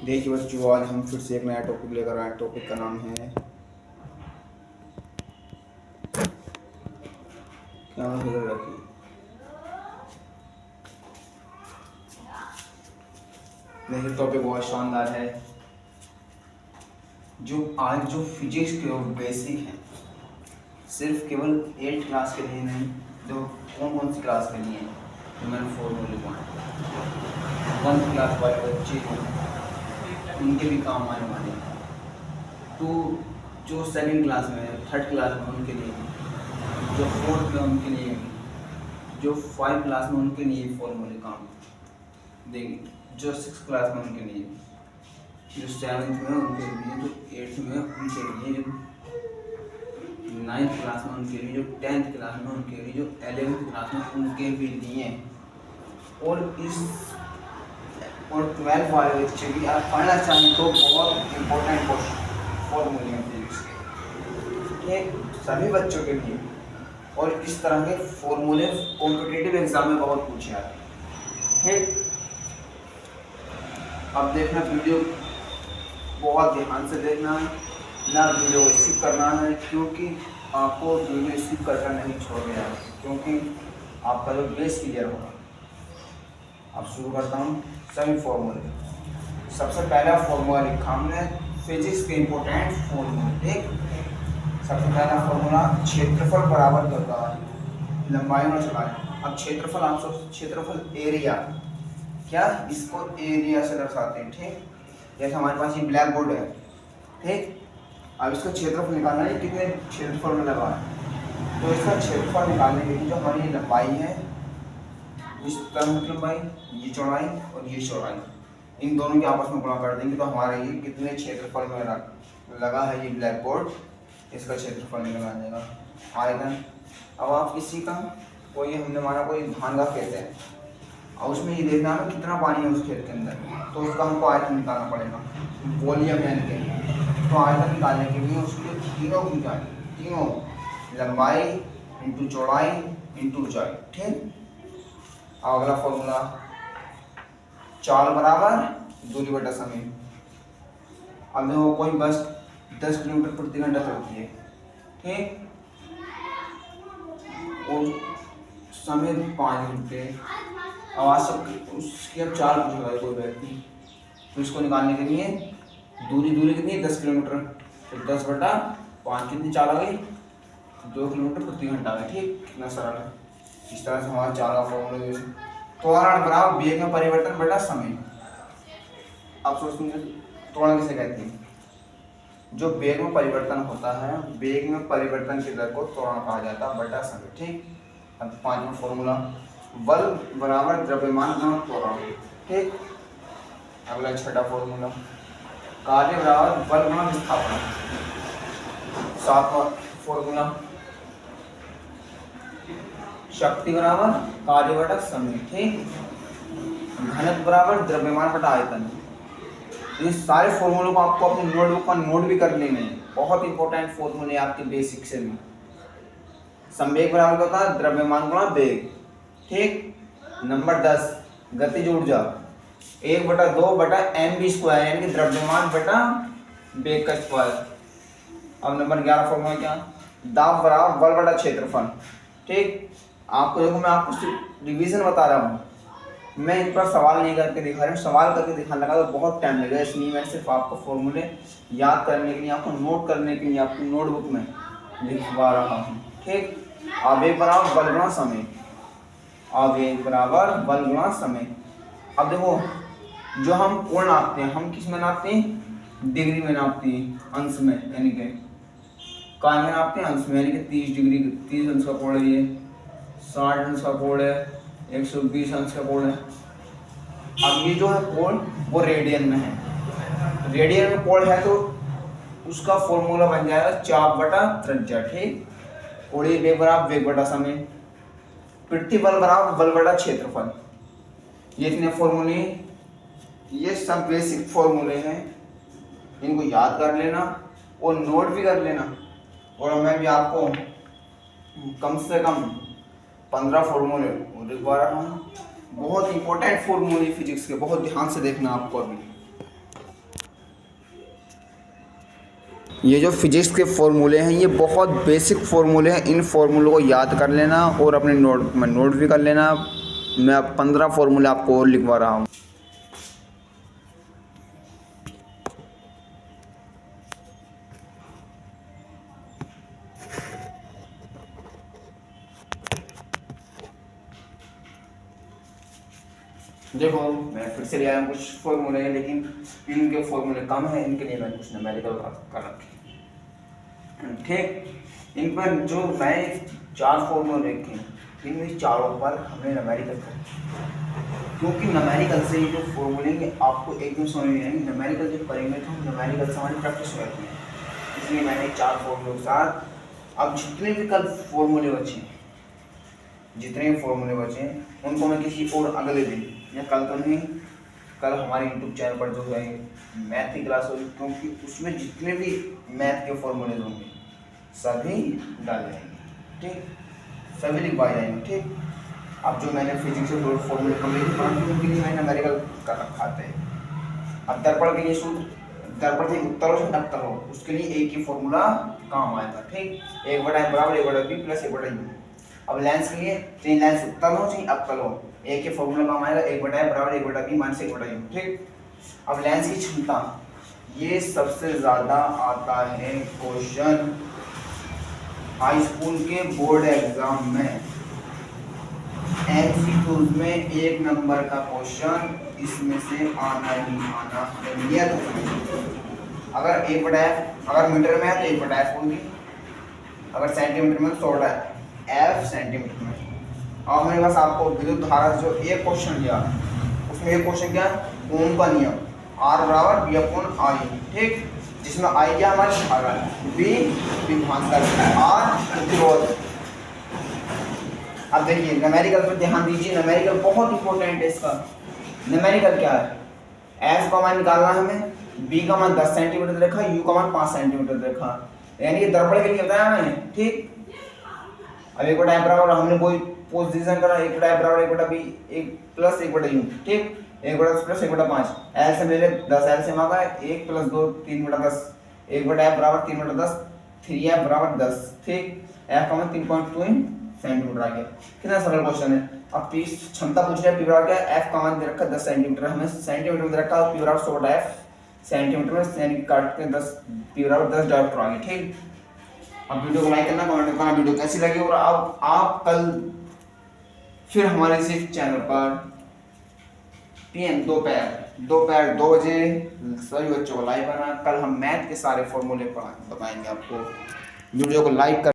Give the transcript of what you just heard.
देखिए बच्चों, आज हम फिर से एक नया टॉपिक लेकर आए। टॉपिक का नाम है क्या रखी। देखिए टॉपिक बहुत शानदार है। जो फिजिक्स के बेसिक हैं, सिर्फ केवल 8th क्लास के लिए नहीं, जो कौन कौन सी क्लास के लिए हैं, तो मैंने फॉर्मूले को 1th क्लास वाले बच्चे उनके भी काम आने वाले हैं। तो जो 2nd क्लास में है, 3rd क्लास में उनके लिए, जो 4th में उनके लिए, जो 5 क्लास में उनके लिए फॉर्मूले काम देंगे, जो 6 क्लास में उनके लिए, जो 7th में उनके लिए, जो 8th में उनके लिए, जो 9th क्लास में उनके लिए, जो 10th क्लास में उनके लिए, जो 11th क्लास में उनके भी लिए, और 12 वाले बच्चे भी आप पढ़ना चाहें तो बहुत इम्पोर्टेंट फॉर्मूले हैं फिजिक्स के, सभी बच्चों के लिए। और इस तरह के फॉर्मूले कॉम्पिटिटिव एग्जाम में बहुत पूछे आते हैं। अब देखना, वीडियो बहुत ध्यान से देखना है ना, वीडियो को स्किप करना है, क्योंकि आपको वीडियो स्किप करके नहीं छोड़ना है, क्योंकि आपका जो बेस क्लियर होगा। अब शुरू करता हूँ सभी फॉर्मूले। सबसे पहला फॉर्मूला लिखा हमने फिजिक्स के इम्पोर्टेंट फॉर्मूले। एक सबसे पहला फॉर्मूला, क्षेत्रफल बराबर करता है लंबाई में चौड़ाई। अब क्षेत्रफल, आप सब क्षेत्रफल एरिया, क्या इसको एरिया से दर्शाते हैं, ठीक। जैसे हमारे पास ये ब्लैक बोर्ड है, ठीक। अब इसका क्षेत्रफल निकालना है, कितने क्षेत्रफल में लगा है, तो इसका क्षेत्रफल निकालने के लिए जो हमारी लंबाई है, इस तरह की लंबाई, ये चौड़ाई और ये चौड़ाई, इन दोनों के आपस में गुणा कर देंगे तो हमारे ये कितने क्षेत्रफल में लगा है ये ब्लैक बोर्ड, इसका क्षेत्रफल निकल आ जाएगा, आयतन। अब आप किसी का कोई, हमने माना कोई धान का खेत है और उसमें ये देखना है कितना पानी है उस खेत के अंदर, तो उसका हमको आयतन निकालना पड़ेगा, वॉल्यूम यानी के। तो आयतन निकालने के लिए उसके तीनों की ऊंचाई, तीनों लंबाई इंटू चौड़ाई इंटू ऊंचाई, ठीक। अब अगला फॉर्मूला, चाल बराबर दूरी बटा समय। अब देखो कोई बस 10 किलोमीटर प्रति घंटा चलती है, ठीक, और समय 5 घंटे। अब आज सब उसकी अब चाल पूछ रहा है कोई व्यक्ति, तो इसको निकालने के लिए दूरी कितनी है, 10 किलोमीटर, तो 10 बटा 5 कितनी चाल आ गई, 2 किलोमीटर प्रति घंटा आ गई, ठीक। कितना सरल है। इस तरह से हमारा चाल का फॉर्मूला, त्वरण बराबर वेग में परिवर्तन बटा समय। आप सोचते हैं त्वरण किसे कहते हैं, जो वेग में परिवर्तन होता है, वेग में परिवर्तन की दर को त्वरण कहा जाता है बटा समय, ठीक। अब 5वां फॉर्मूला, बल बराबर द्रव्यमान गुणा त्वरण, ठीक। अगला 6वां फॉर्मूला, कार्य बराबर बल गुणा विस्थापन। 7वां फॉर्मूला, शक्ति बराबर कार्य बटा समय, ठीक। घनत्व बराबर द्रव्यमान बटा आयतन। ये सारे फॉर्मूलों को आपको अपनी नोटबुक पर नोट भी कर लेने हैं, बहुत इंपॉर्टेंट फॉर्मूले आपके बेसिक से भी। संवेग बराबर होता है द्रव्यमान गुणा वेग, ठीक। नंबर 10, गतिज ऊर्जा 1/2 बटा mv स्क्वायर, यानी कि द्रव्यमान बटा वेग का स्क्वायर। अब नंबर 11 फॉर्मूला क्या, दाब बराबर बल बटा क्षेत्रफल, ठीक। आपको देखो, मैं आपको सिर्फ रिवीजन बता रहा हूँ, मैं इन पर सवाल नहीं करके दिखा रहा हूँ, सवाल करके दिखाने लगा तो बहुत टाइम लगेगा, इसलिए मैं सिर्फ आपको फॉर्मूले याद करने के लिए, आपको नोट करने के लिए आपकी नोटबुक में लिखवा रहा हूँ, ठीक। आवेग बराबर बल गुणा समय, आवेग बराबर बल गुणा समय। अब देखो, जो हम कोण नापते हैं, हम किस में नापते हैं, डिग्री में नापते हैं, अंश में, यानी कि काय में नापते हैं, अंश में, यानी कि 30 डिग्री, 30 अंश का कोण है, ये 60 अंश का कोण है, 120 अंश का कोण है। अब ये जो है कोण, वो रेडियन में है, रेडियन में कोण है तो उसका फॉर्मूला बन जाएगा चाप बटा त्रिज्या, ठीक। और ये वेग बराबर वेग बटा समय, पृथ्वी बल बराबर बल बटा क्षेत्रफल। ये इतने फॉर्मूले, ये सब बेसिक फॉर्मूले हैं, इनको याद कर लेना और नोट भी कर लेना। और मैं भी आपको कम से कम 15 फॉर्मूले लिखवा रहा हूँ, बहुत इंपॉर्टेंट फॉर्मूले फिजिक्स के, बहुत ध्यान से देखना आपको अभी। ये जो फिजिक्स के फॉर्मूले हैं ये बहुत बेसिक फॉर्मूले हैं, इन फॉर्मूलों को याद कर लेना और अपने नोट में नोट भी कर लेना। मैं अब 15 फॉर्मूले आपको और लिखवा रहा हूँ। देखो मैं फिर से ले आया हूँ कुछ फॉर्मूले, लेकिन इनके फॉर्मूले कम हैं, इनके लिए मैंने कुछ न्यूमेरिकल कर रखे। ठीक, इन पर जो मैं 4 फॉर्मूले रखे हैं, इन चारों पर हमने न्यूमेरिकल कर, क्योंकि न्यूमेरिकल से ये जो फॉर्मूले हैं आपको एकदम समझ में आएंगे। न्यूमेरिकल जो करेंगे तो हम न्यूमेरिकल से हमारी प्रैक्टिस हो जाती है, इसलिए मैंने 4 फॉर्मूलों के साथ अब जितने भी कल फॉर्मूले बचे हैं, जितने भी फॉर्मूले बचे हैं उनको मैं किसी और अगले दिन या कल तो नहीं, कल हमारे यूट्यूब चैनल पर जो है मैथ की क्लास होगी, क्योंकि उसमें जितने भी मैथ के फॉर्मूले होंगे सभी डाल जाएंगे। ठीक, सभी लिखवाए जाएंगे। ठीक, अब जो मैंने फिजिक्स से 2 फॉर्मूले पढ़े थे उनके लिए मैंने न्यूमेरिकल कर रखा है। अब दर्पण के लिए सूत्र, दर्पण के उत्तर हो चाहे अवतल हो, उसके लिए एक ही फॉर्मूला काम आएगा। ठीक, 1/m बराबर 1/b प्लस 1/u। अब लेंस के लिए चाहे लेंस उत्तल हो चाहे अवतल हो, एक ही फॉर्मूला काम आएगा, 1/m बराबर 1/b माइनस 1/u। ठीक, अब लेंस की क्षमता, ये सबसे ज्यादा आता है क्वेश्चन हाई स्कूल के बोर्ड एग्जाम में, MCQs में 1 नंबर का क्वेश्चन इसमें से आना ही आना है नियत। अगर 1/f अगर मीटर में है तो 1/f होगी, अगर सेंटीमीटर में तो 100f सेंटीमीटर में। और मेरे पास आपको विद्युत धारा जो एक क्वेश्चन दिया, उसमें एक क्वेश्चन क्या है, ओम का नियम, R बराबर V/I। ठीक, जिसमें I क्या हमारी धारा है, V विभवांतर, R प्रतिरोध। अब देखिए न्यूमेरिकल पर ध्यान दीजिए, न्यूमेरिकल बहुत इंपॉर्टेंट है। इसका न्यूमेरिकल क्या है, f का मान निकालना है हमें, b का मान 10 सेंटीमीटर रखा, u का मान 5 सेंटीमीटर रखा, यानी कि दर्पण के लिए बताया मैंने। ठीक, अब 1/m बराबर हमने कोई पोजीशन करा, 1/m बराबर 1/b 1 प्लस 1/u। ठीक, 1/10 प्लस 1/5, एलसीएम ले ले 10, एलसीएम आ गया 1 प्लस 2 3/10, 1/f बराबर 3/10, 3f बराबर 10। ठीक, f का मान 3.2 सेंटीमीटर आ गया। कितना सरल क्वेश्चन है। अब पी क्षमता पूछ रहा है, पी बराबर क्या है, f का मान दे रखा 10 सेंटीमीटर, हमें सेंटीमीटर में रखा, पी बराबर 100/f सेंटीमीटर में, यानी काट के 10 पी बराबर 10 डायरेक्ट आ गया। ठीक, अब वीडियो को लाइक करना, कमेंट करना वीडियो कैसी लगी, और अब आप कल फिर हमारे इस चैनल पर PM दोपहर 2 बजे सभी बच्चों को लाइव आना। कल हम मैथ के सारे फॉर्मूले बताएंगे आपको। वीडियो को लाइक कर